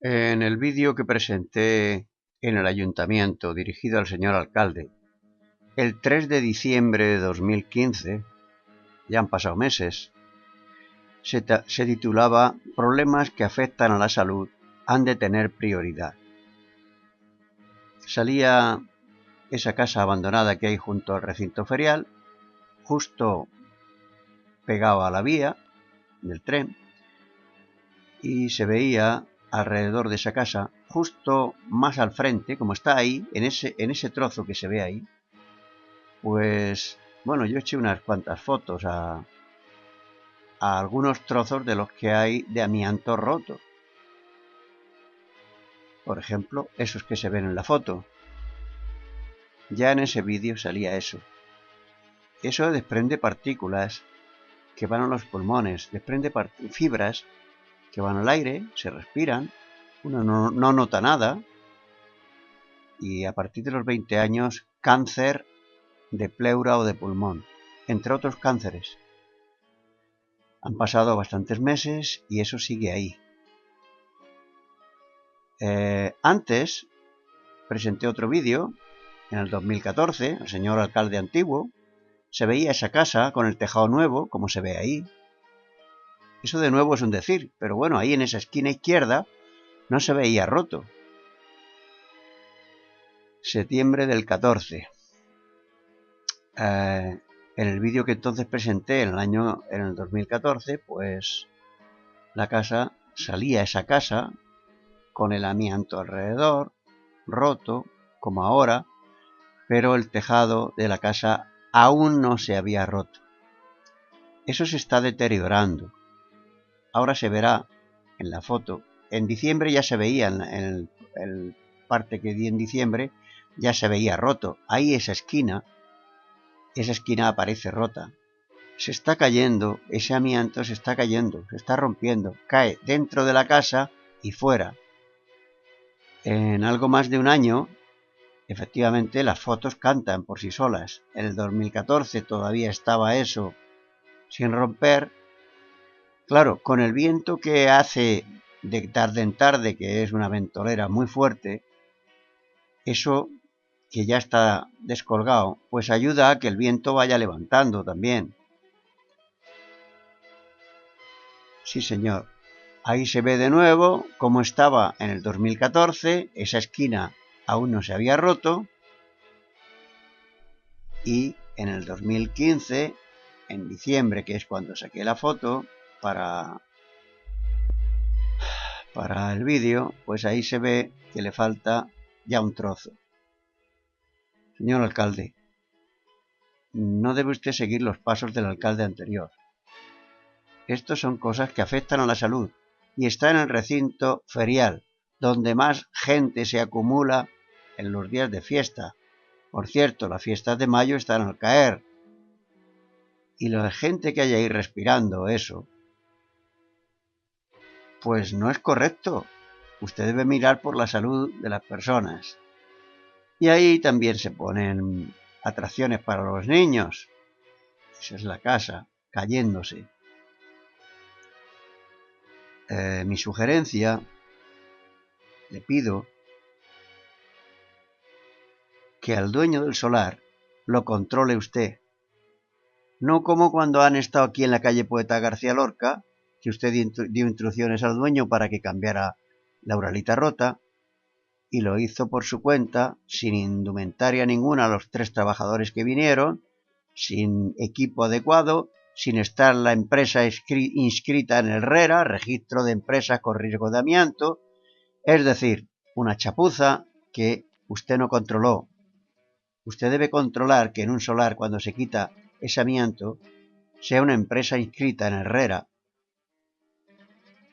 En el vídeo que presenté en el ayuntamiento dirigido al señor alcalde, el 3 de diciembre de 2015, ya han pasado meses, se titulaba "Problemas que afectan a la salud han de tener prioridad". Salía esa casa abandonada que hay junto al recinto ferial, justo pegado a la vía del tren, y se veía alrededor de esa casa, justo más al frente, como está ahí, en ese trozo que se ve ahí, pues bueno, yo eché unas cuantas fotos a algunos trozos de los que hay de amianto roto. Por ejemplo, esos que se ven en la foto. Ya en ese vídeo salía eso. Eso desprende partículas que van a los pulmones, desprende fibras que van al aire, se respiran, uno no nota nada, y a partir de los 20 años, cáncer de pleura o de pulmón, entre otros cánceres. Han pasado bastantes meses y eso sigue ahí. Antes presenté otro vídeo, en el 2014, el señor alcalde antiguo, se veía esa casa con el tejado nuevo, como se ve ahí. Eso de nuevo es un decir, pero bueno, ahí en esa esquina izquierda no se veía roto. Septiembre del 14. En el vídeo que entonces presenté en el 2014, pues salía esa casa con el amianto alrededor, roto, como ahora, pero el tejado de la casa aún no se había roto. Eso se está deteriorando. Ahora se verá en la foto. En diciembre ya se veía, en el parte que di en diciembre, ya se veía roto. Ahí esa esquina aparece rota. Se está cayendo, ese amianto se está cayendo, se está rompiendo, cae dentro de la casa y fuera. En algo más de un año, efectivamente, las fotos cantan por sí solas. En el 2014 todavía estaba eso sin romper. Claro, con el viento que hace de tarde en tarde, que es una ventolera muy fuerte, eso que ya está descolgado, pues ayuda a que el viento vaya levantando también. Sí, señor. Ahí se ve de nuevo cómo estaba en el 2014, esa esquina aún no se había roto, y en el 2015, en diciembre, que es cuando saqué la foto para el vídeo, pues ahí se ve que le falta ya un trozo. Señor alcalde, no debe usted seguir los pasos del alcalde anterior. Estos son cosas que afectan a la salud y está en el recinto ferial, donde más gente se acumula en los días de fiesta. Por cierto, las fiestas de mayo están al caer. Y la gente que hay ahí respirando eso, pues no es correcto. Usted debe mirar por la salud de las personas. Y ahí también se ponen atracciones para los niños. Esa es la casa, cayéndose. Mi sugerencia, le pido que al dueño del solar lo controle usted. No como cuando han estado aquí en la calle Poeta García Lorca, que usted dio instrucciones al dueño para que cambiara la uralita rota, y lo hizo por su cuenta, sin indumentaria ninguna a los 3 trabajadores que vinieron, sin equipo adecuado, sin estar la empresa inscrita en el RERA, Registro de Empresas con Riesgo de Amianto, es decir, una chapuza que usted no controló. Usted debe controlar que en un solar, cuando se quita ese amianto, sea una empresa inscrita en el RERA,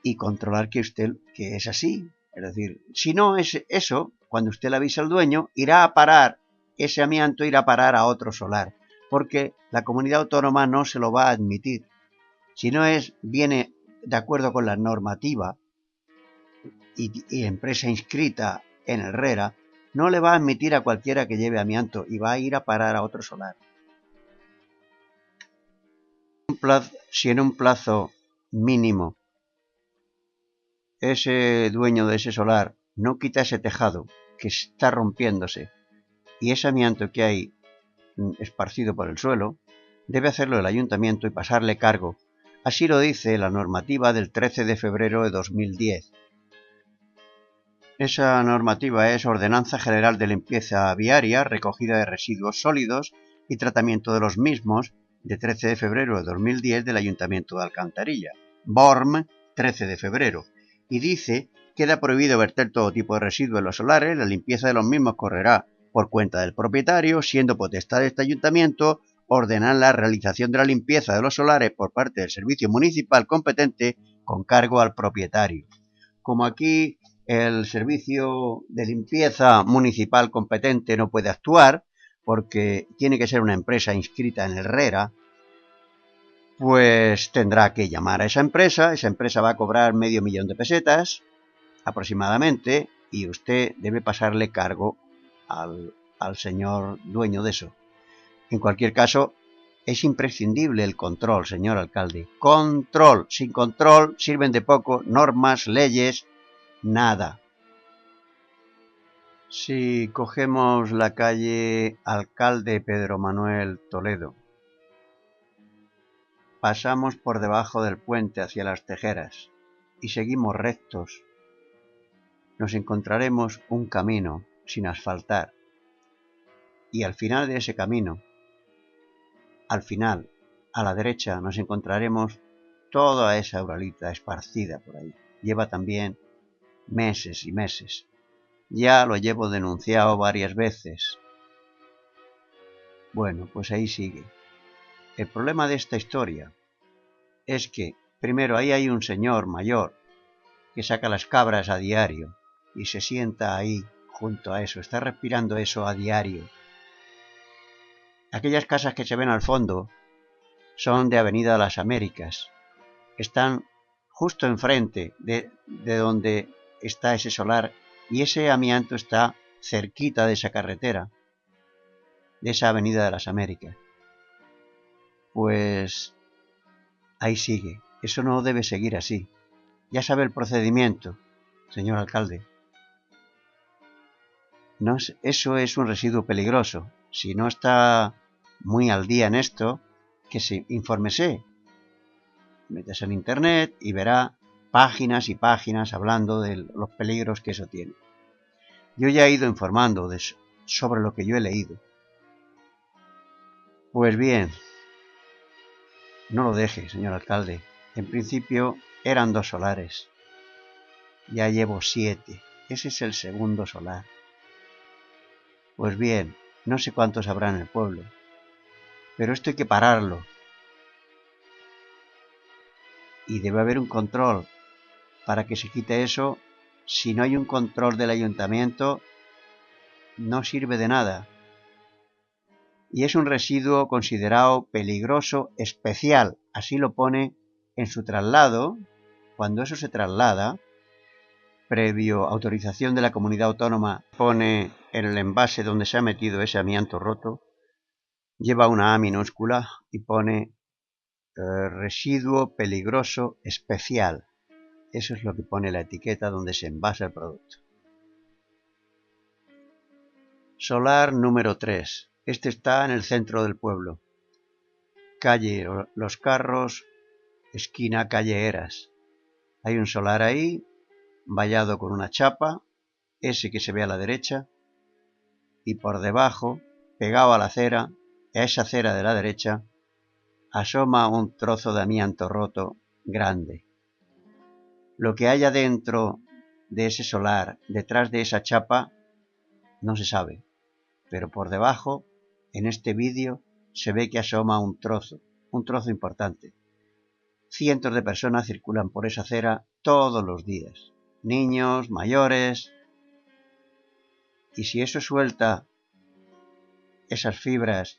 y controlar que es así. Es decir, si no es eso, cuando usted le avisa al dueño, ese amianto irá a parar a otro solar, porque la comunidad autónoma no se lo va a admitir. Si no viene de acuerdo con la normativa y empresa inscrita en el RERA, no le va a admitir a cualquiera que lleve amianto y va a ir a parar a otro solar. Si en un plazo mínimo ese dueño de ese solar no quita ese tejado que está rompiéndose y ese amianto que hay esparcido por el suelo, debe hacerlo el ayuntamiento y pasarle cargo. Así lo dice la normativa del 13 de febrero de 2010. Esa normativa es Ordenanza General de Limpieza Viaria, Recogida de Residuos Sólidos y Tratamiento de los mismos, de 13 de febrero de 2010 del Ayuntamiento de Alcantarilla, BORM, 13 de febrero, y dice: queda prohibido verter todo tipo de residuos en los solares, la limpieza de los mismos correrá por cuenta del propietario, siendo potestad de este ayuntamiento ordenar la realización de la limpieza de los solares por parte del servicio municipal competente con cargo al propietario. Como aquí el servicio de limpieza municipal competente no puede actuar porque tiene que ser una empresa inscrita en el RERA, pues tendrá que llamar a esa empresa va a cobrar $500,000 de pesetas aproximadamente y usted debe pasarle cargo al señor dueño de eso. En cualquier caso, es imprescindible el control, señor alcalde. Control. Sin control sirven de poco normas, leyes, nada. Si cogemos la calle Alcalde Pedro Manuel Toledo, pasamos por debajo del puente hacia las Tejeras y seguimos rectos, nos encontraremos un camino sin asfaltar y al final de ese camino, al final, a la derecha, nos encontraremos toda esa uralita esparcida por ahí. Lleva también meses y meses. Ya lo llevo denunciado varias veces. Bueno, pues ahí sigue. El problema de esta historia es que, primero, ahí hay un señor mayor que saca las cabras a diario y se sienta ahí junto a eso, está respirando eso a diario. Aquellas casas que se ven al fondo son de Avenida Las Américas. Están justo enfrente de donde está ese solar y ese amianto está cerquita de esa carretera, de esa Avenida de las Américas. Pues ahí sigue. Eso no debe seguir así. Ya sabe el procedimiento, señor alcalde. No, eso es un residuo peligroso. Si no está muy al día en esto, que se infórmese. Métase en internet y verá páginas y páginas hablando de los peligros que eso tiene. Yo ya he ido informando sobre lo que yo he leído. Pues bien, no lo deje, señor alcalde. En principio eran 2 solares. Ya llevo 7. Ese es el segundo solar. Pues bien, no sé cuántos habrá en el pueblo, pero esto hay que pararlo. Y debe haber un control para que se quite eso. Si no hay un control del ayuntamiento, no sirve de nada. Y es un residuo considerado peligroso especial. Así lo pone en su traslado. Cuando eso se traslada, previo autorización de la comunidad autónoma, pone en el envase donde se ha metido ese amianto roto, lleva una A minúscula y pone residuo peligroso especial. Eso es lo que pone la etiqueta donde se envasa el producto. Solar número 3. Este está en el centro del pueblo. Calle Los Carros, esquina calle Eras. Hay un solar ahí, vallado con una chapa, ese que se ve a la derecha, y por debajo, pegado a la acera, a esa acera de la derecha, asoma un trozo de amianto roto grande. Lo que haya dentro de ese solar, detrás de esa chapa, no se sabe, pero por debajo, en este vídeo, se ve que asoma un trozo importante. Cientos de personas circulan por esa acera todos los días, niños, mayores, y si eso suelta esas fibras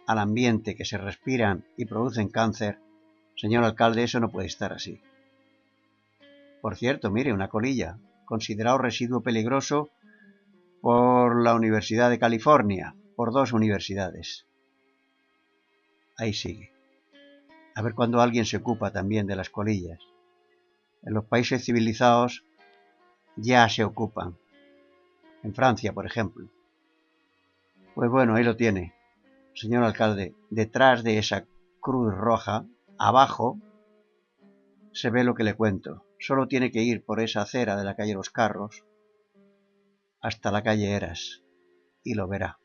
al ambiente que se respiran y producen cáncer, señor alcalde, eso no puede estar así. Por cierto, mire, una colilla, considerado residuo peligroso por la Universidad de California, por 2 universidades. Ahí sigue. A ver cuando alguien se ocupa también de las colillas. En los países civilizados ya se ocupan. En Francia, por ejemplo. Pues bueno, ahí lo tiene, señor alcalde. Detrás de esa cruz roja, abajo, se ve lo que le cuento. Solo tiene que ir por esa acera de la calle Los Carros hasta la calle Eras y lo verá.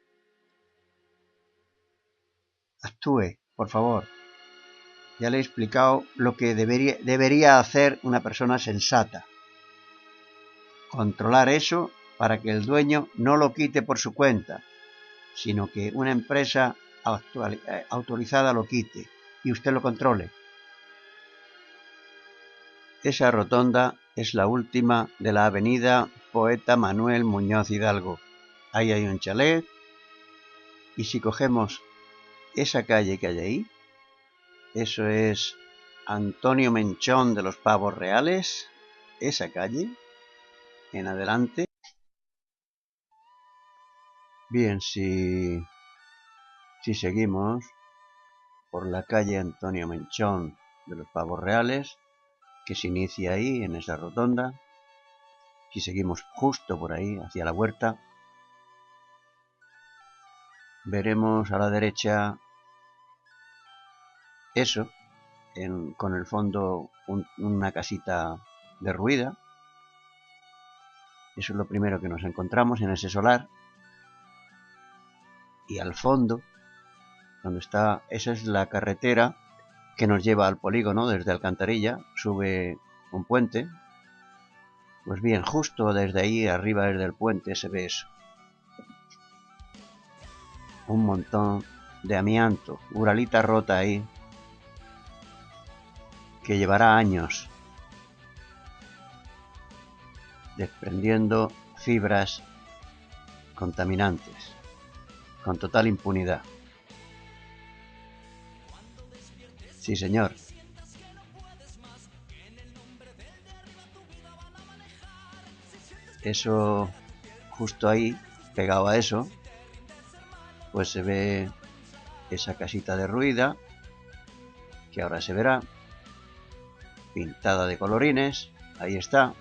Actúe, por favor. Ya le he explicado lo que debería hacer una persona sensata. Controlar eso para que el dueño no lo quite por su cuenta, sino que una empresa autorizada lo quite y usted lo controle. Esa rotonda es la última de la avenida Poeta Manuel Muñoz Hidalgo. Ahí hay un chalet y si cogemos esa calle que hay ahí, eso es Antonio Menchón de los Pavos Reales, esa calle, en adelante. Bien, si seguimos por la calle Antonio Menchón de los Pavos Reales, que se inicia ahí, en esa rotonda, si seguimos justo por ahí, hacia la huerta, veremos a la derecha eso, con el fondo una casita derruida. Eso es lo primero que nos encontramos en ese solar. Y al fondo, donde está, esa es la carretera que nos lleva al polígono desde Alcantarilla, sube un puente. Pues bien, justo desde ahí arriba, desde el puente, se ve eso. Un montón de amianto, uralita rota ahí, que llevará años desprendiendo fibras contaminantes, con total impunidad. Sí, señor. Eso, justo ahí, pegado a eso, pues se ve esa casita derruida, que ahora se verá, pintada de colorines, ahí está,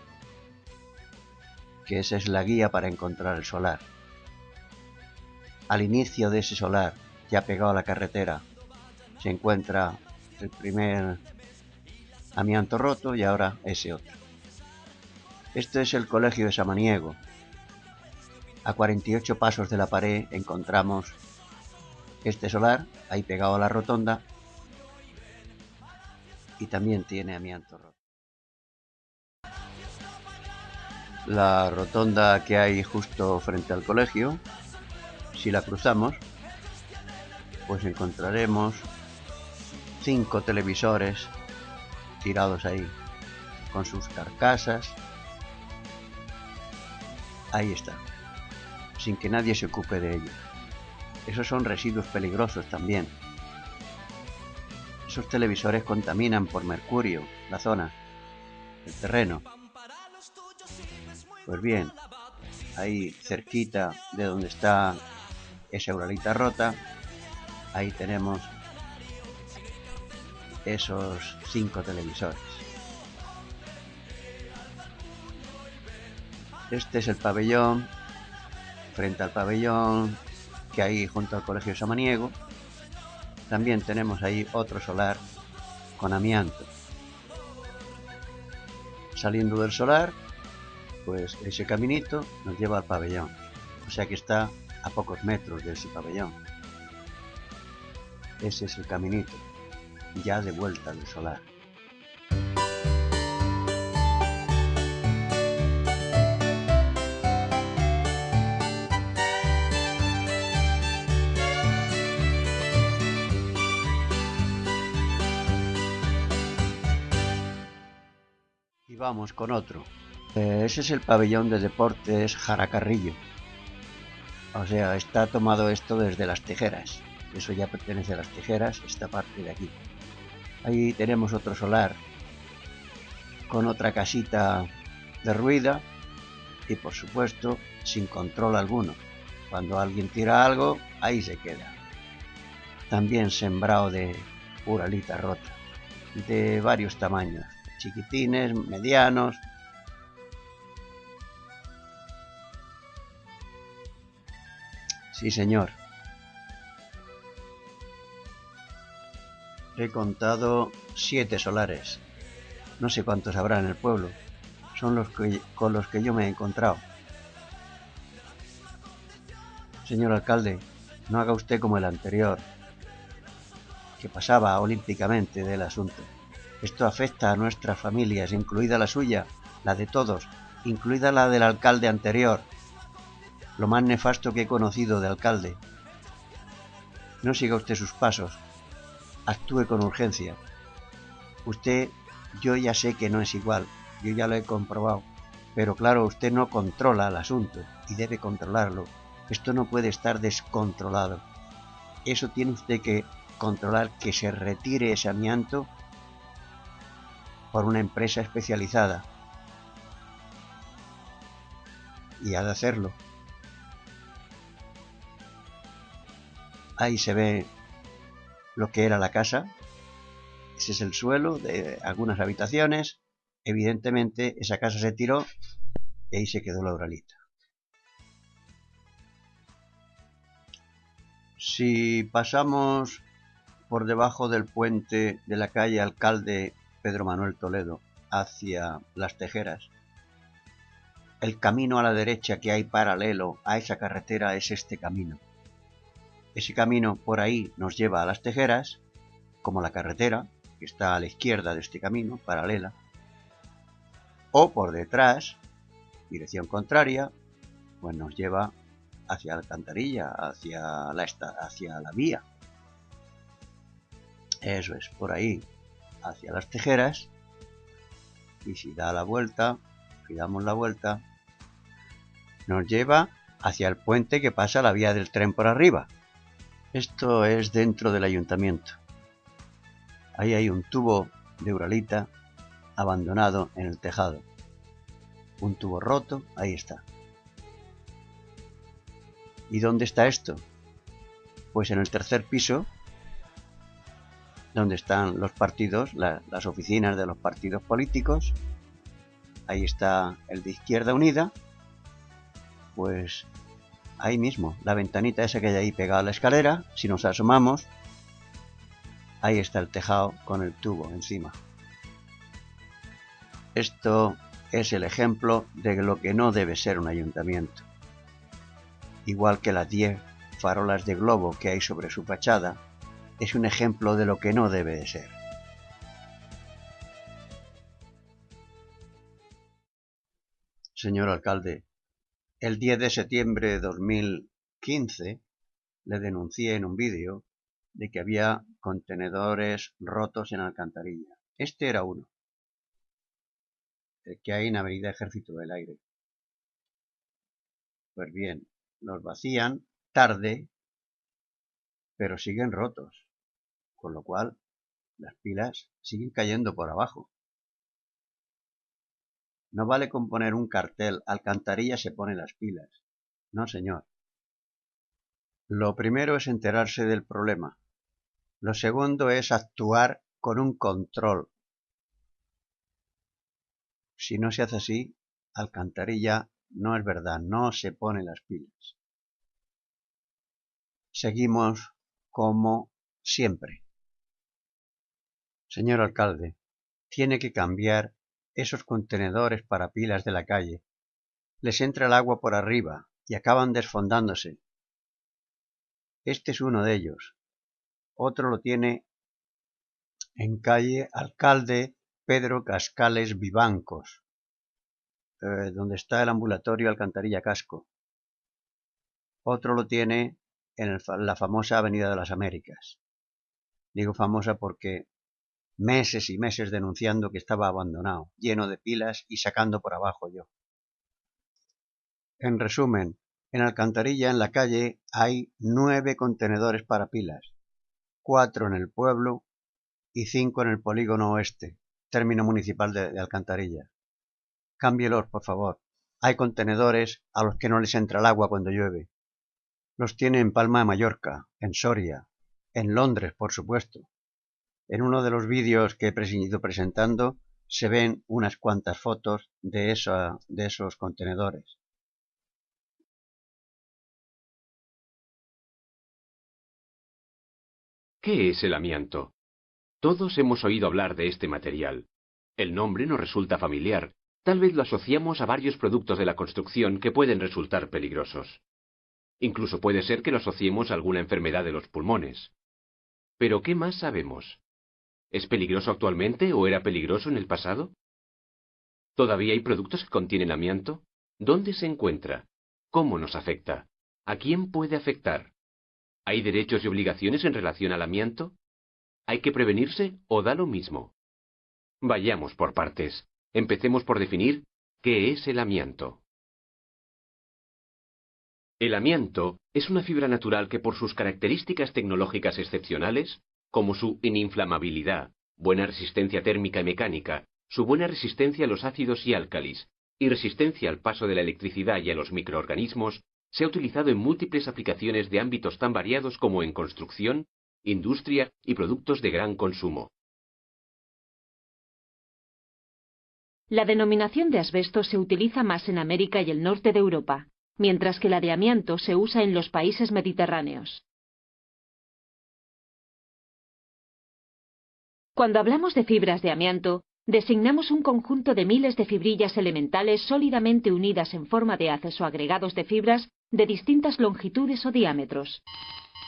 que esa es la guía para encontrar el solar. Al inicio de ese solar, ya pegado a la carretera, se encuentra el primer amianto roto y ahora ese otro. Este es el colegio de Samaniego. A 48 pasos de la pared encontramos este solar, ahí pegado a la rotonda, y también tiene amianto roto. La rotonda que hay justo frente al colegio, si la cruzamos, pues encontraremos 5 televisores tirados ahí, con sus carcasas. Ahí está, sin que nadie se ocupe de ellos. Esos son residuos peligrosos también. Esos televisores contaminan por mercurio la zona, el terreno. Pues bien, ahí cerquita de donde está esa uralita rota, ahí tenemos esos 5 televisores. Este es el pabellón. Frente al pabellón que hay junto al colegio Samaniego, también tenemos ahí otro solar con amianto. Saliendo del solar, pues ese caminito nos lleva al pabellón, o sea que está a pocos metros de ese pabellón. Ese es el caminito, ya de vuelta del solar. Y vamos con otro. Ese es el pabellón de deportes Jaracarrillo. O sea, está tomado esto desde Las Tijeras. Eso ya pertenece a Las Tijeras, esta parte de aquí. Ahí tenemos otro solar con otra casita derruida y por supuesto sin control alguno. Cuando alguien tira algo, ahí se queda. También sembrado de uralita rota, de varios tamaños. chiquitines, medianos. Sí, señor. He contado 7 solares. No sé cuántos habrá en el pueblo. Son los que, con los que yo me he encontrado. Señor alcalde, no haga usted como el anterior, que pasaba olímpicamente del asunto. Esto afecta a nuestras familias, incluida la suya, la de todos, incluida la del alcalde anterior, lo más nefasto que he conocido de alcalde. No siga usted sus pasos, actúe con urgencia. Usted, yo ya sé que no es igual, yo ya lo he comprobado, pero claro, usted no controla el asunto y debe controlarlo. Esto no puede estar descontrolado. Eso tiene usted que controlar, que se retire ese amianto por una empresa especializada. Y ha de hacerlo. Ahí se ve lo que era la casa. Ese es el suelo de algunas habitaciones. Evidentemente esa casa se tiró y ahí se quedó la Uralita. Si pasamos por debajo del puente de la calle Alcalde Pedro Manuel Toledo hacia Las Tejeras, el camino a la derecha que hay paralelo a esa carretera es este camino. Ese camino por ahí nos lleva a Las Tejeras, como la carretera, que está a la izquierda de este camino, paralela, o por detrás, dirección contraria, pues nos lleva hacia Alcantarilla, hacia la vía. Eso es, por ahí, hacia Las Tejeras, y si da la vuelta, si damos la vuelta, nos lleva hacia el puente que pasa la vía del tren por arriba. Esto es dentro del ayuntamiento. Ahí hay un tubo de Uralita abandonado en el tejado. Un tubo roto, ahí está. ¿Y dónde está esto? Pues en el tercer piso, donde están los partidos, las oficinas de los partidos políticos. Ahí está el de Izquierda Unida. Pues ahí mismo, la ventanita esa que hay ahí pegada a la escalera, si nos asomamos, ahí está el tejado con el tubo encima. Esto es el ejemplo de lo que no debe ser un ayuntamiento. Igual que las 10 farolas de globo que hay sobre su fachada, es un ejemplo de lo que no debe de ser. Señor alcalde, el 10 de septiembre de 2015 le denuncié en un vídeo de que había contenedores rotos en Alcantarilla. Este era uno, el que hay en Avenida Ejército del Aire. Pues bien, los vacían tarde, pero siguen rotos, con lo cual las pilas siguen cayendo por abajo. No vale con poner un cartel, Alcantarilla se pone las pilas. No, señor. Lo primero es enterarse del problema. Lo segundo es actuar con un control. Si no se hace así, Alcantarilla no es verdad, no se pone las pilas. Seguimos como siempre. Señor alcalde, tiene que cambiar esos contenedores para pilas de la calle. Les entra el agua por arriba y acaban desfondándose. Este es uno de ellos. Otro lo tiene en calle Alcalde Pedro Cascales Vivancos, donde está el ambulatorio Alcantarilla Casco. Otro lo tiene en la famosa Avenida de las Américas. Digo famosa porque meses y meses denunciando que estaba abandonado, lleno de pilas y sacando por abajo yo. En resumen, en Alcantarilla, en la calle, hay 9 contenedores para pilas, 4 en el pueblo y 5 en el polígono oeste, término municipal de Alcantarilla. Cámbielos, por favor. Hay contenedores a los que no les entra el agua cuando llueve. Los tiene en Palma de Mallorca, en Soria, en Londres, por supuesto. En uno de los vídeos que he ido presentando, se ven unas cuantas fotos de esos contenedores. ¿Qué es el amianto? Todos hemos oído hablar de este material. El nombre nos resulta familiar. Tal vez lo asociamos a varios productos de la construcción que pueden resultar peligrosos. Incluso puede ser que lo asociemos a alguna enfermedad de los pulmones. ¿Pero qué más sabemos? ¿Es peligroso actualmente o era peligroso en el pasado? ¿Todavía hay productos que contienen amianto? ¿Dónde se encuentra? ¿Cómo nos afecta? ¿A quién puede afectar? ¿Hay derechos y obligaciones en relación al amianto? ¿Hay que prevenirse o da lo mismo? Vayamos por partes. Empecemos por definir qué es el amianto. El amianto es una fibra natural que por sus características tecnológicas excepcionales, como su ininflamabilidad, buena resistencia térmica y mecánica, su buena resistencia a los ácidos y álcalis, y resistencia al paso de la electricidad y a los microorganismos, se ha utilizado en múltiples aplicaciones de ámbitos tan variados como en construcción, industria y productos de gran consumo. La denominación de asbesto se utiliza más en América y el norte de Europa, mientras que la de amianto se usa en los países mediterráneos. Cuando hablamos de fibras de amianto, designamos un conjunto de miles de fibrillas elementales sólidamente unidas en forma de haces o agregados de fibras de distintas longitudes o diámetros.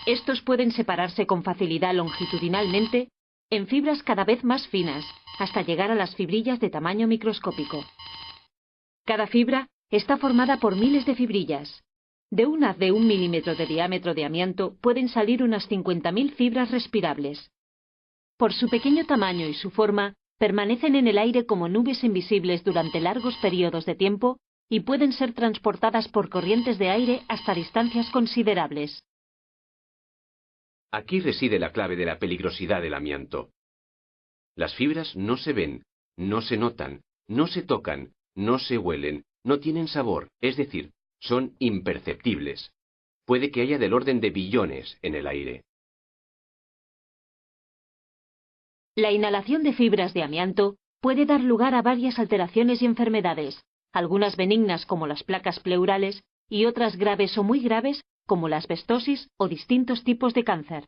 Estos pueden separarse con facilidad longitudinalmente en fibras cada vez más finas, hasta llegar a las fibrillas de tamaño microscópico. Cada fibra está formada por miles de fibrillas. De un haz de 1 milímetro de diámetro de amianto pueden salir unas 50.000 fibras respirables. Por su pequeño tamaño y su forma, permanecen en el aire como nubes invisibles durante largos periodos de tiempo y pueden ser transportadas por corrientes de aire hasta distancias considerables. Aquí reside la clave de la peligrosidad del amianto. Las fibras no se ven, no se notan, no se tocan, no se huelen, no tienen sabor, es decir, son imperceptibles. Puede que haya del orden de billones en el aire. La inhalación de fibras de amianto puede dar lugar a varias alteraciones y enfermedades, algunas benignas como las placas pleurales y otras graves o muy graves como la asbestosis o distintos tipos de cáncer.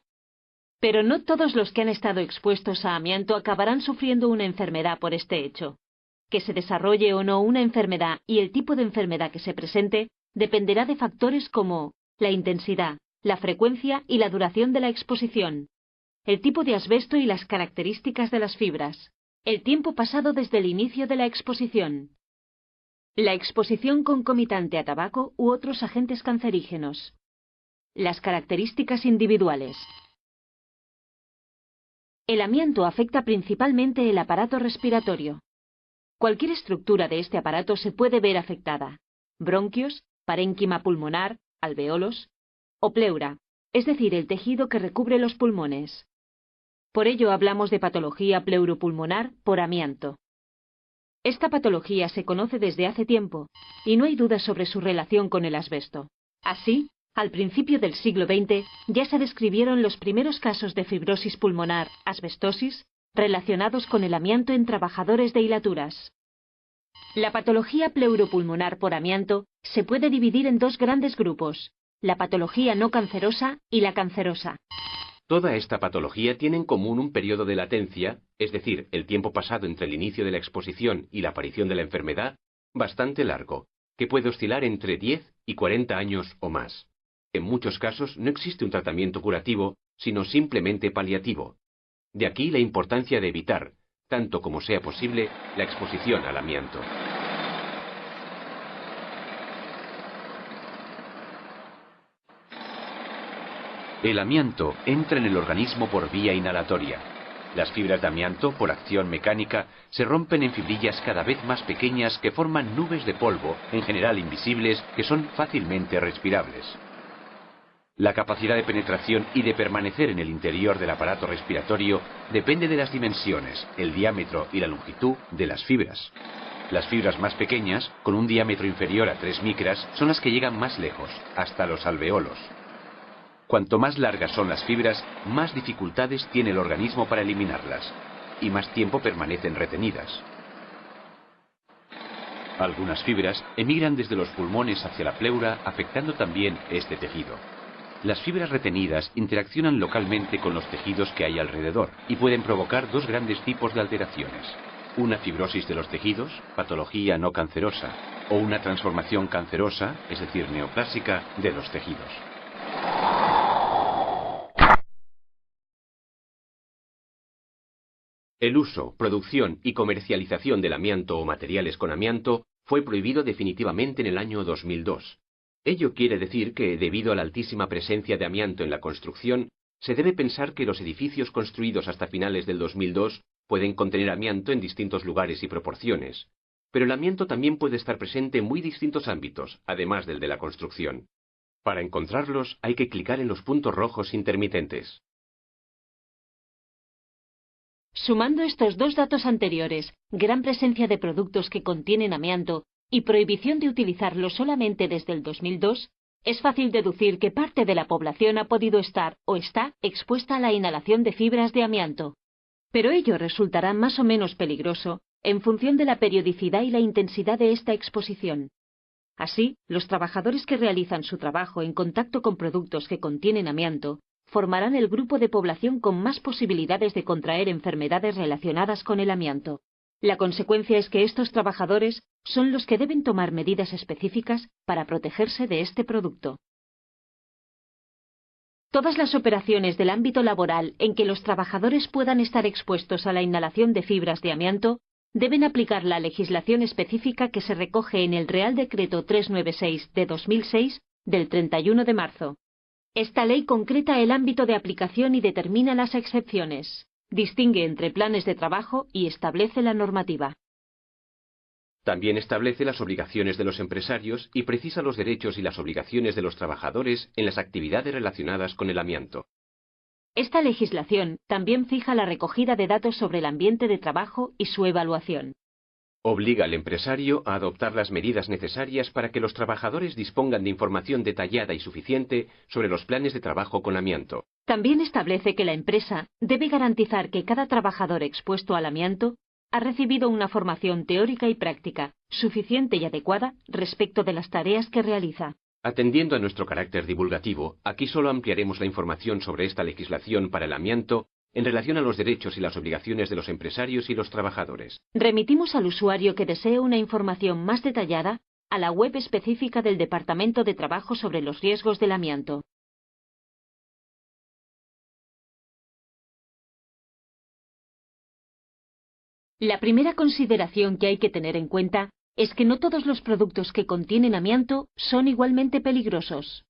Pero no todos los que han estado expuestos a amianto acabarán sufriendo una enfermedad por este hecho. Que se desarrolle o no una enfermedad y el tipo de enfermedad que se presente dependerá de factores como la intensidad, la frecuencia y la duración de la exposición, el tipo de asbesto y las características de las fibras, el tiempo pasado desde el inicio de la exposición, la exposición concomitante a tabaco u otros agentes cancerígenos, las características individuales. El amianto afecta principalmente el aparato respiratorio. Cualquier estructura de este aparato se puede ver afectada: bronquios, parénquima pulmonar, alveolos, o pleura, es decir, el tejido que recubre los pulmones. Por ello hablamos de patología pleuropulmonar por amianto. Esta patología se conoce desde hace tiempo y no hay dudas sobre su relación con el asbesto. Así, al principio del siglo XX ya se describieron los primeros casos de fibrosis pulmonar, asbestosis, relacionados con el amianto en trabajadores de hilaturas. La patología pleuropulmonar por amianto se puede dividir en dos grandes grupos: la patología no cancerosa y la cancerosa. Toda esta patología tiene en común un periodo de latencia, es decir, el tiempo pasado entre el inicio de la exposición y la aparición de la enfermedad, bastante largo, que puede oscilar entre 10 y 40 años o más. En muchos casos no existe un tratamiento curativo, sino simplemente paliativo. De aquí la importancia de evitar, tanto como sea posible, la exposición al amianto. El amianto entra en el organismo por vía inhalatoria. Las fibras de amianto, por acción mecánica, se rompen en fibrillas cada vez más pequeñas que forman nubes de polvo, en general invisibles, que son fácilmente respirables. La capacidad de penetración y de permanecer en el interior del aparato respiratorio depende de las dimensiones, el diámetro y la longitud de las fibras. Las fibras más pequeñas, con un diámetro inferior a 3 micras, son las que llegan más lejos, hasta los alveolos. Cuanto más largas son las fibras, más dificultades tiene el organismo para eliminarlas, y más tiempo permanecen retenidas. Algunas fibras emigran desde los pulmones hacia la pleura, afectando también este tejido. Las fibras retenidas interaccionan localmente con los tejidos que hay alrededor y pueden provocar dos grandes tipos de alteraciones. Una fibrosis de los tejidos, patología no cancerosa, o una transformación cancerosa, es decir, neoplásica, de los tejidos. El uso, producción y comercialización del amianto o materiales con amianto fue prohibido definitivamente en el año 2002. Ello quiere decir que, debido a la altísima presencia de amianto en la construcción, se debe pensar que los edificios construidos hasta finales del 2002 pueden contener amianto en distintos lugares y proporciones. Pero el amianto también puede estar presente en muy distintos ámbitos, además del de la construcción. Para encontrarlos hay que clicar en los puntos rojos intermitentes. Sumando estos dos datos anteriores, gran presencia de productos que contienen amianto y prohibición de utilizarlo solamente desde el 2002, es fácil deducir que parte de la población ha podido estar o está expuesta a la inhalación de fibras de amianto. Pero ello resultará más o menos peligroso en función de la periodicidad y la intensidad de esta exposición. Así, los trabajadores que realizan su trabajo en contacto con productos que contienen amianto formarán el grupo de población con más posibilidades de contraer enfermedades relacionadas con el amianto. La consecuencia es que estos trabajadores son los que deben tomar medidas específicas para protegerse de este producto. Todas las operaciones del ámbito laboral en que los trabajadores puedan estar expuestos a la inhalación de fibras de amianto deben aplicar la legislación específica que se recoge en el Real Decreto 396 de 2006 del 31 de marzo. Esta ley concreta el ámbito de aplicación y determina las excepciones, distingue entre planes de trabajo y establece la normativa. También establece las obligaciones de los empresarios y precisa los derechos y las obligaciones de los trabajadores en las actividades relacionadas con el amianto. Esta legislación también fija la recogida de datos sobre el ambiente de trabajo y su evaluación. Obliga al empresario a adoptar las medidas necesarias para que los trabajadores dispongan de información detallada y suficiente sobre los planes de trabajo con amianto. También establece que la empresa debe garantizar que cada trabajador expuesto al amianto ha recibido una formación teórica y práctica suficiente y adecuada respecto de las tareas que realiza. Atendiendo a nuestro carácter divulgativo, aquí solo ampliaremos la información sobre esta legislación para el amianto en relación a los derechos y las obligaciones de los empresarios y los trabajadores. Remitimos al usuario que desee una información más detallada a la web específica del Departamento de Trabajo sobre los riesgos del amianto. La primera consideración que hay que tener en cuenta es que no todos los productos que contienen amianto son igualmente peligrosos.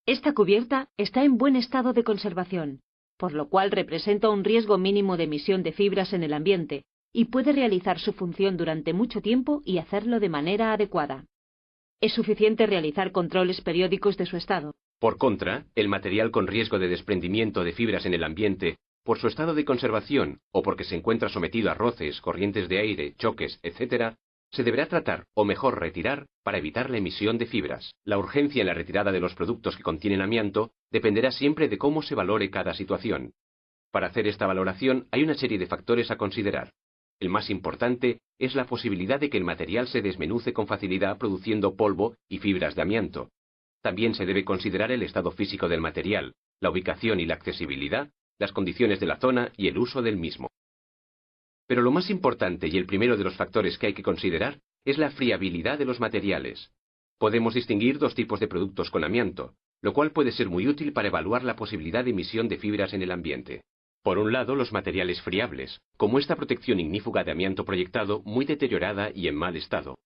Esta cubierta está en buen estado de conservación, por lo cual representa un riesgo mínimo de emisión de fibras en el ambiente y puede realizar su función durante mucho tiempo y hacerlo de manera adecuada. Es suficiente realizar controles periódicos de su estado. Por contra, el material con riesgo de desprendimiento de fibras en el ambiente, por su estado de conservación o porque se encuentra sometido a roces, corrientes de aire, choques, etc., se deberá tratar o mejor retirar para evitar la emisión de fibras. La urgencia en la retirada de los productos que contienen amianto dependerá siempre de cómo se valore cada situación. Para hacer esta valoración hay una serie de factores a considerar. El más importante es la posibilidad de que el material se desmenuce con facilidad produciendo polvo y fibras de amianto. También se debe considerar el estado físico del material, la ubicación y la accesibilidad, las condiciones de la zona y el uso del mismo. Pero lo más importante y el primero de los factores que hay que considerar es la friabilidad de los materiales. Podemos distinguir dos tipos de productos con amianto, lo cual puede ser muy útil para evaluar la posibilidad de emisión de fibras en el ambiente. Por un lado, los materiales friables, como esta protección ignífuga de amianto proyectado muy deteriorada y en mal estado.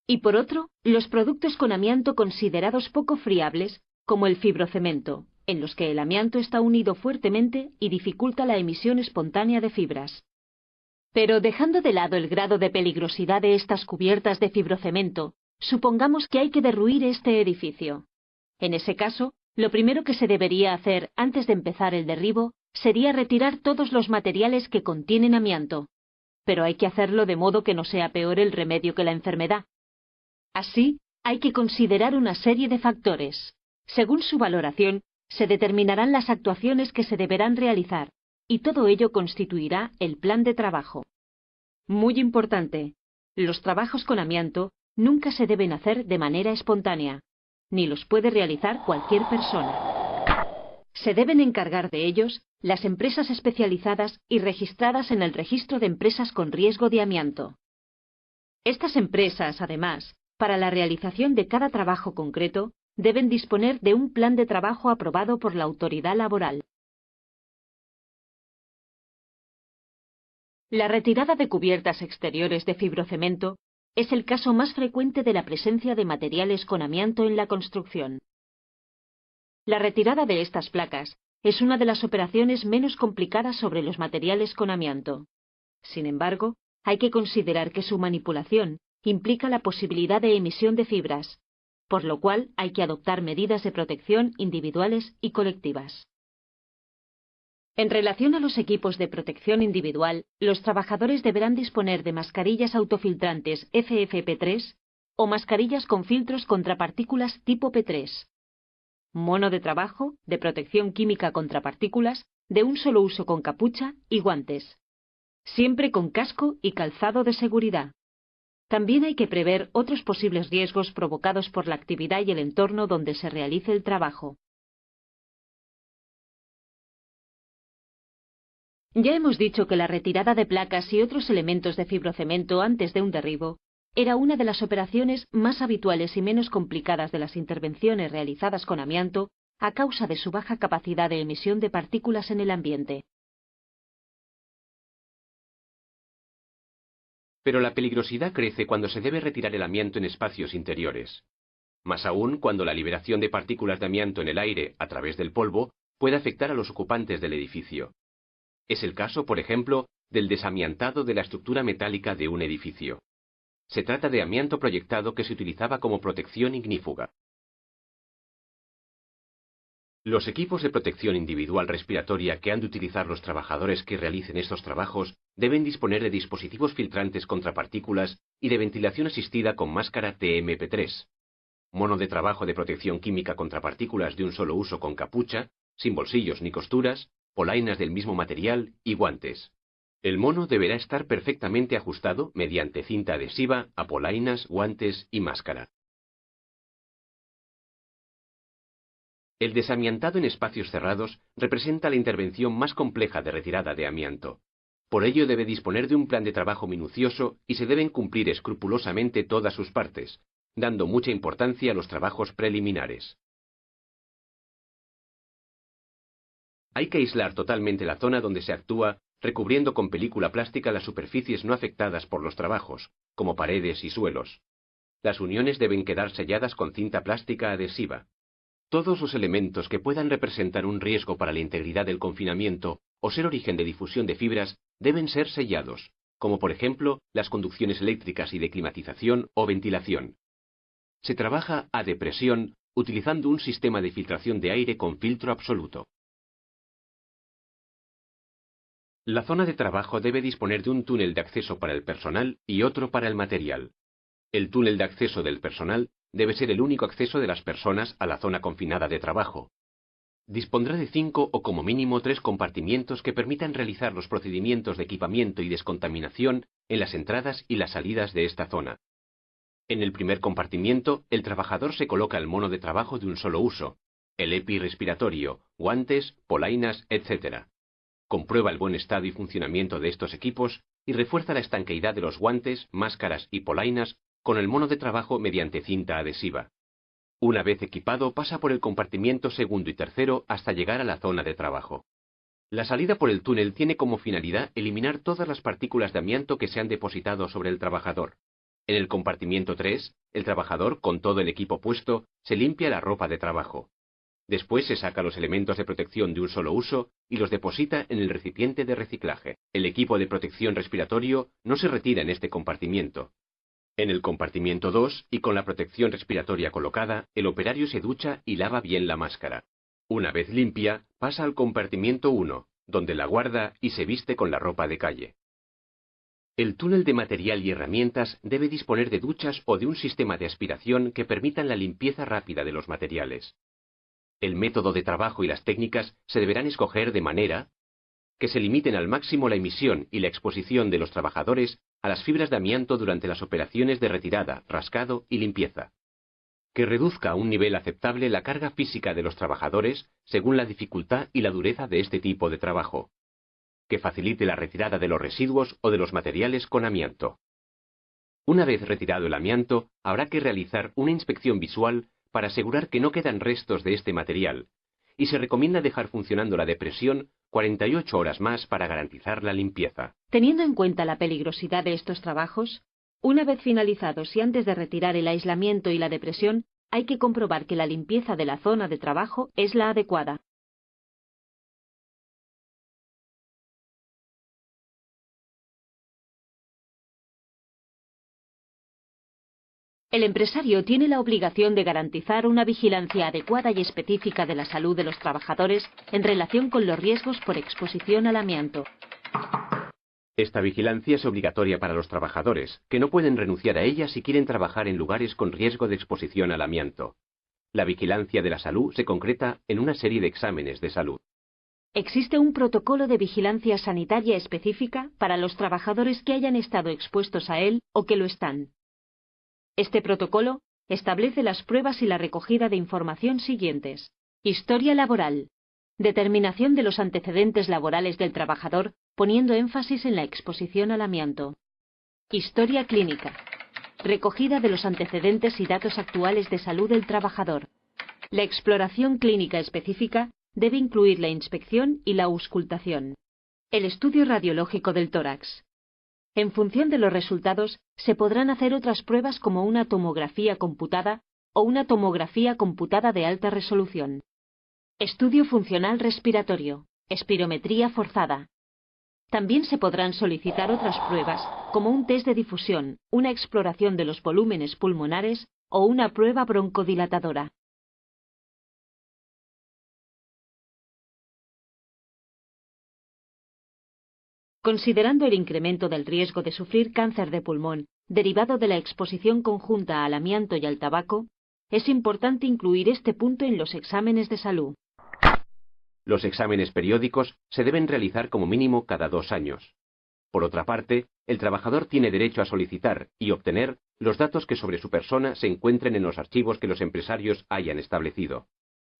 Y por otro, los productos con amianto considerados poco friables, como el fibrocemento, en los que el amianto está unido fuertemente y dificulta la emisión espontánea de fibras. Pero dejando de lado el grado de peligrosidad de estas cubiertas de fibrocemento, supongamos que hay que derruir este edificio. En ese caso, lo primero que se debería hacer antes de empezar el derribo sería retirar todos los materiales que contienen amianto. Pero hay que hacerlo de modo que no sea peor el remedio que la enfermedad. Así, hay que considerar una serie de factores. Según su valoración, se determinarán las actuaciones que se deberán realizar, y todo ello constituirá el plan de trabajo. Muy importante, Los trabajos con amianto nunca se deben hacer de manera espontánea, ni los puede realizar cualquier persona. Se deben encargar de ellos las empresas especializadas y registradas en el Registro de Empresas con Riesgo de Amianto. Estas empresas, además, para la realización de cada trabajo concreto, deben disponer de un plan de trabajo aprobado por la autoridad laboral. La retirada de cubiertas exteriores de fibrocemento es el caso más frecuente de la presencia de materiales con amianto en la construcción. La retirada de estas placas es una de las operaciones menos complicadas sobre los materiales con amianto. Sin embargo, hay que considerar que su manipulación implica la posibilidad de emisión de fibras, por lo cual hay que adoptar medidas de protección individuales y colectivas. En relación a los equipos de protección individual, los trabajadores deberán disponer de mascarillas autofiltrantes FFP3 o mascarillas con filtros contra partículas tipo P3, mono de trabajo, de protección química contra partículas, de un solo uso con capucha y guantes, siempre con casco y calzado de seguridad. También hay que prever otros posibles riesgos provocados por la actividad y el entorno donde se realice el trabajo. Ya hemos dicho que la retirada de placas y otros elementos de fibrocemento antes de un derribo era una de las operaciones más habituales y menos complicadas de las intervenciones realizadas con amianto a causa de su baja capacidad de emisión de partículas en el ambiente. Pero la peligrosidad crece cuando se debe retirar el amianto en espacios interiores. Más aún cuando la liberación de partículas de amianto en el aire a través del polvo puede afectar a los ocupantes del edificio. Es el caso, por ejemplo, del desamiantado de la estructura metálica de un edificio. Se trata de amianto proyectado que se utilizaba como protección ignífuga. Los equipos de protección individual respiratoria que han de utilizar los trabajadores que realicen estos trabajos deben disponer de dispositivos filtrantes contra partículas y de ventilación asistida con máscara TMP3, mono de trabajo de protección química contra partículas de un solo uso con capucha, sin bolsillos ni costuras, polainas del mismo material y guantes. El mono deberá estar perfectamente ajustado mediante cinta adhesiva a polainas, guantes y máscara. El desamiantado en espacios cerrados representa la intervención más compleja de retirada de amianto. Por ello debe disponer de un plan de trabajo minucioso y se deben cumplir escrupulosamente todas sus partes, dando mucha importancia a los trabajos preliminares. Hay que aislar totalmente la zona donde se actúa, recubriendo con película plástica las superficies no afectadas por los trabajos, como paredes y suelos. Las uniones deben quedar selladas con cinta plástica adhesiva. Todos los elementos que puedan representar un riesgo para la integridad del confinamiento o ser origen de difusión de fibras deben ser sellados, como por ejemplo las conducciones eléctricas y de climatización o ventilación. Se trabaja a depresión utilizando un sistema de filtración de aire con filtro absoluto. La zona de trabajo debe disponer de un túnel de acceso para el personal y otro para el material. El túnel de acceso del personal debe ser el único acceso de las personas a la zona confinada de trabajo. Dispondrá de 5 o como mínimo 3 compartimientos que permitan realizar los procedimientos de equipamiento y descontaminación en las entradas y las salidas de esta zona. En el primer compartimiento, el trabajador se coloca el mono de trabajo de un solo uso, el EPI respiratorio, guantes, polainas, etc. Comprueba el buen estado y funcionamiento de estos equipos y refuerza la estanqueidad de los guantes, máscaras y polainas con el mono de trabajo mediante cinta adhesiva. Una vez equipado, pasa por el compartimiento segundo y tercero hasta llegar a la zona de trabajo. La salida por el túnel tiene como finalidad eliminar todas las partículas de amianto que se han depositado sobre el trabajador. En el compartimiento 3, el trabajador, con todo el equipo puesto, se limpia la ropa de trabajo. Después se saca los elementos de protección de un solo uso y los deposita en el recipiente de reciclaje. El equipo de protección respiratorio no se retira en este compartimiento. En el compartimiento 2, y con la protección respiratoria colocada, el operario se ducha y lava bien la máscara. Una vez limpia, pasa al compartimiento 1, donde la guarda y se viste con la ropa de calle. El túnel de material y herramientas debe disponer de duchas o de un sistema de aspiración que permitan la limpieza rápida de los materiales. El método de trabajo y las técnicas se deberán escoger de manera que se limiten al máximo la emisión y la exposición de los trabajadores a las fibras de amianto durante las operaciones de retirada, rascado y limpieza. Que reduzca a un nivel aceptable la carga física de los trabajadores según la dificultad y la dureza de este tipo de trabajo. Que facilite la retirada de los residuos o de los materiales con amianto. Una vez retirado el amianto, habrá que realizar una inspección visual para asegurar que no quedan restos de este material, y se recomienda dejar funcionando la depresión 48 horas más para garantizar la limpieza. Teniendo en cuenta la peligrosidad de estos trabajos, una vez finalizados y antes de retirar el aislamiento y la depresión, hay que comprobar que la limpieza de la zona de trabajo es la adecuada. El empresario tiene la obligación de garantizar una vigilancia adecuada y específica de la salud de los trabajadores en relación con los riesgos por exposición al amianto. Esta vigilancia es obligatoria para los trabajadores, que no pueden renunciar a ella si quieren trabajar en lugares con riesgo de exposición al amianto. La vigilancia de la salud se concreta en una serie de exámenes de salud. Existe un protocolo de vigilancia sanitaria específica para los trabajadores que hayan estado expuestos a él o que lo están. Este protocolo establece las pruebas y la recogida de información siguientes. Historia laboral. Determinación de los antecedentes laborales del trabajador, poniendo énfasis en la exposición al amianto. Historia clínica. Recogida de los antecedentes y datos actuales de salud del trabajador. La exploración clínica específica debe incluir la inspección y la auscultación. El estudio radiológico del tórax. En función de los resultados, se podrán hacer otras pruebas como una tomografía computada o una tomografía computada de alta resolución. Estudio funcional respiratorio, espirometría forzada. También se podrán solicitar otras pruebas, como un test de difusión, una exploración de los volúmenes pulmonares o una prueba broncodilatadora. Considerando el incremento del riesgo de sufrir cáncer de pulmón derivado de la exposición conjunta al amianto y al tabaco, es importante incluir este punto en los exámenes de salud. Los exámenes periódicos se deben realizar como mínimo cada 2 años. Por otra parte, el trabajador tiene derecho a solicitar y obtener los datos que sobre su persona se encuentren en los archivos que los empresarios hayan establecido.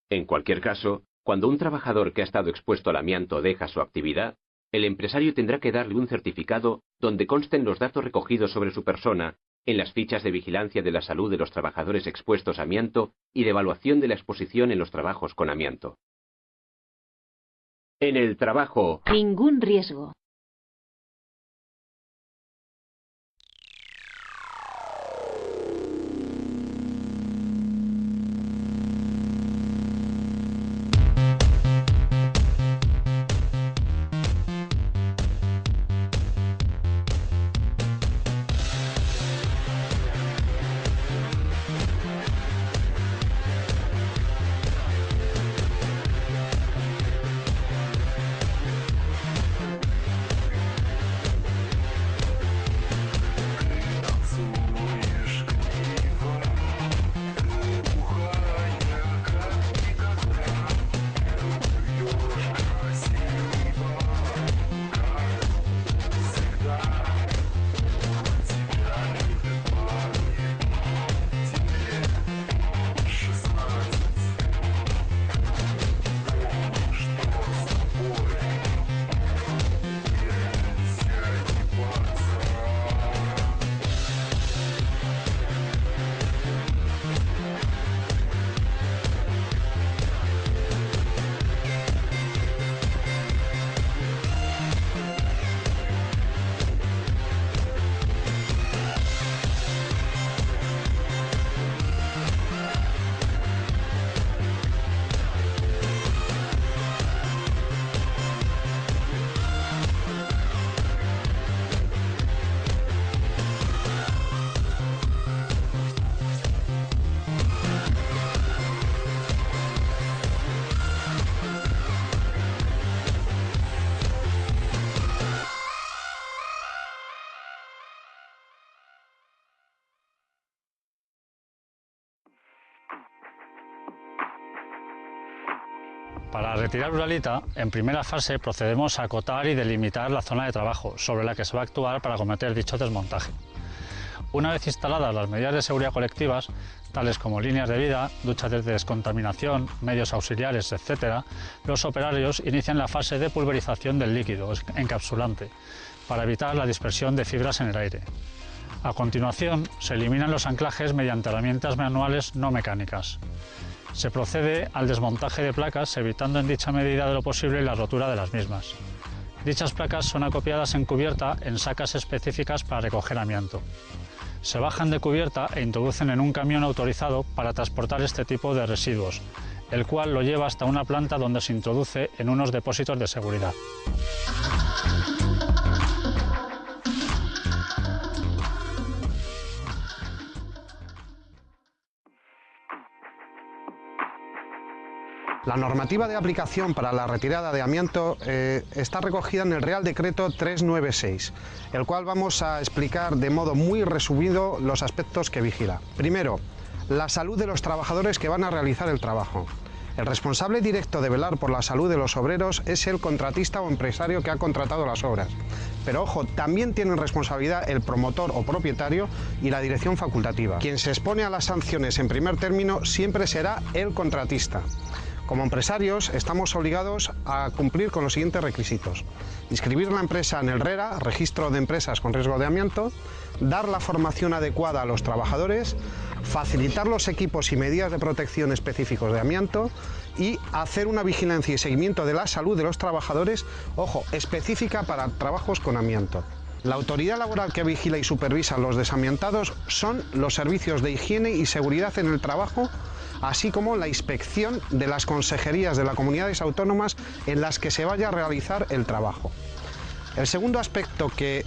En cualquier caso, cuando un trabajador que ha estado expuesto al amianto deja su actividad, el empresario tendrá que darle un certificado donde consten los datos recogidos sobre su persona en las fichas de vigilancia de la salud de los trabajadores expuestos a amianto y de evaluación de la exposición en los trabajos con amianto. En el trabajo. Ningún riesgo. Para retirar uralita, en primera fase procedemos a acotar y delimitar la zona de trabajo sobre la que se va a actuar para cometer dicho desmontaje. Una vez instaladas las medidas de seguridad colectivas, tales como líneas de vida, duchas de descontaminación, medios auxiliares, etc., los operarios inician la fase de pulverización del líquido encapsulante para evitar la dispersión de fibras en el aire. A continuación, se eliminan los anclajes mediante herramientas manuales no mecánicas. Se procede al desmontaje de placas, evitando en dicha medida de lo posible la rotura de las mismas. Dichas placas son acopiadas en cubierta en sacas específicas para recoger amianto. Se bajan de cubierta e introducen en un camión autorizado para transportar este tipo de residuos, el cual lo lleva hasta una planta donde se introduce en unos depósitos de seguridad. La normativa de aplicación para la retirada de amianto está recogida en el Real Decreto 396, el cual vamos a explicar de modo muy resumido los aspectos que vigila. Primero, la salud de los trabajadores que van a realizar el trabajo. El responsable directo de velar por la salud de los obreros es el contratista o empresario que ha contratado las obras. Pero ojo, también tienen responsabilidad el promotor o propietario y la dirección facultativa. Quien se expone a las sanciones en primer término siempre será el contratista. Como empresarios estamos obligados a cumplir con los siguientes requisitos: inscribir la empresa en el RERA, Registro de Empresas con Riesgo de Amianto, dar la formación adecuada a los trabajadores, facilitar los equipos y medidas de protección específicos de amianto y hacer una vigilancia y seguimiento de la salud de los trabajadores, ojo, específica para trabajos con amianto. La autoridad laboral que vigila y supervisa los desamiantados son los servicios de higiene y seguridad en el trabajo, así como la inspección de las consejerías de las comunidades autónomas en las que se vaya a realizar el trabajo. El segundo aspecto que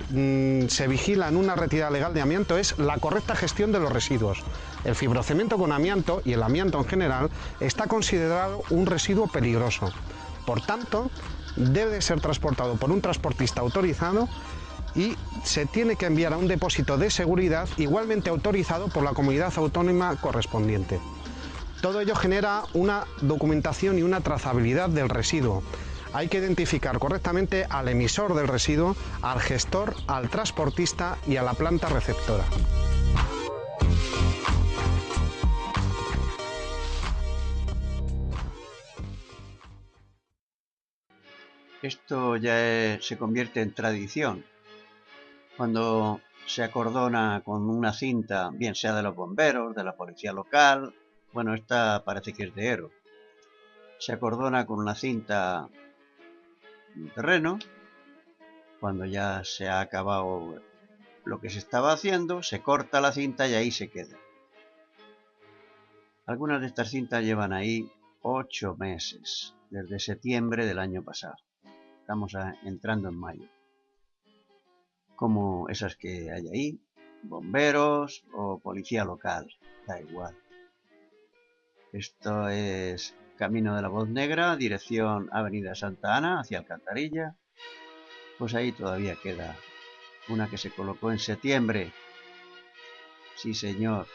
se vigila en una retirada legal de amianto es la correcta gestión de los residuos. El fibrocemento con amianto y el amianto en general está considerado un residuo peligroso. Por tanto, debe ser transportado por un transportista autorizado y se tiene que enviar a un depósito de seguridad igualmente autorizado por la comunidad autónoma correspondiente. Todo ello genera una documentación y una trazabilidad del residuo. Hay que identificar correctamente al emisor del residuo, al gestor, al transportista y a la planta receptora. Esto ya se convierte en tradición. Cuando se acordona con una cinta, bien sea de los bomberos, de la policía local, bueno, esta parece que es de Ero, se acordona con una cinta un terreno. Cuando ya se ha acabado lo que se estaba haciendo, se corta la cinta y ahí se queda. Algunas de estas cintas llevan ahí 8 meses, desde septiembre del año pasado. Estamos entrando en mayo. Como esas que hay ahí, bomberos o policía local, da igual. Esto es Camino de la Voz Negra, dirección Avenida Santa Ana, hacia Alcantarilla. Pues ahí todavía queda una que se colocó en septiembre. Sí, señor.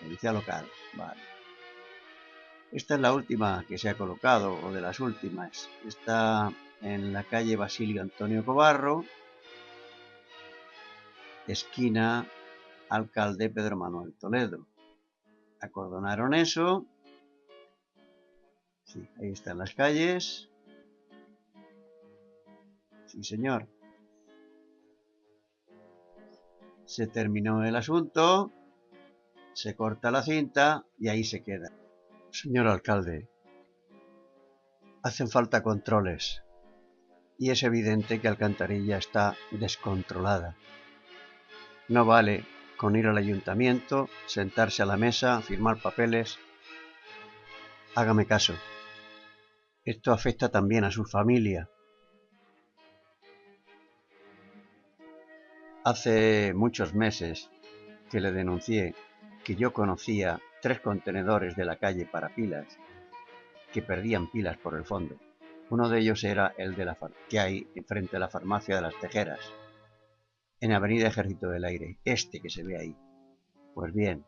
Policía local, vale. Esta es la última que se ha colocado, o de las últimas. Está en la calle Basilio Antonio Cobarro, esquina Alcalde Pedro Manuel Toledo. Acordonaron eso. Sí, ahí están las calles. Sí, señor. Se terminó el asunto, se corta la cinta y ahí se queda. Señor alcalde, hacen falta controles y es evidente que Alcantarilla está descontrolada. No vale con ir al ayuntamiento, sentarse a la mesa, firmar papeles. Hágame caso. Esto afecta también a su familia. Hace muchos meses que le denuncié que yo conocía 3 contenedores de la calle para pilas que perdían pilas por el fondo. Uno de ellos era el de que hay enfrente de la farmacia de las Tejeras, en Avenida Ejército del Aire, este que se ve ahí. Pues bien,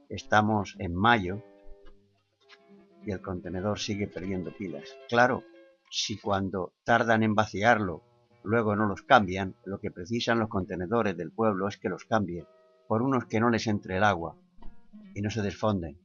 estamos en mayo y el contenedor sigue perdiendo pilas. Claro, si cuando tardan en vaciarlo luego no los cambian, lo que precisan los contenedores del pueblo es que los cambien por unos que no les entre el agua y no se desfonden.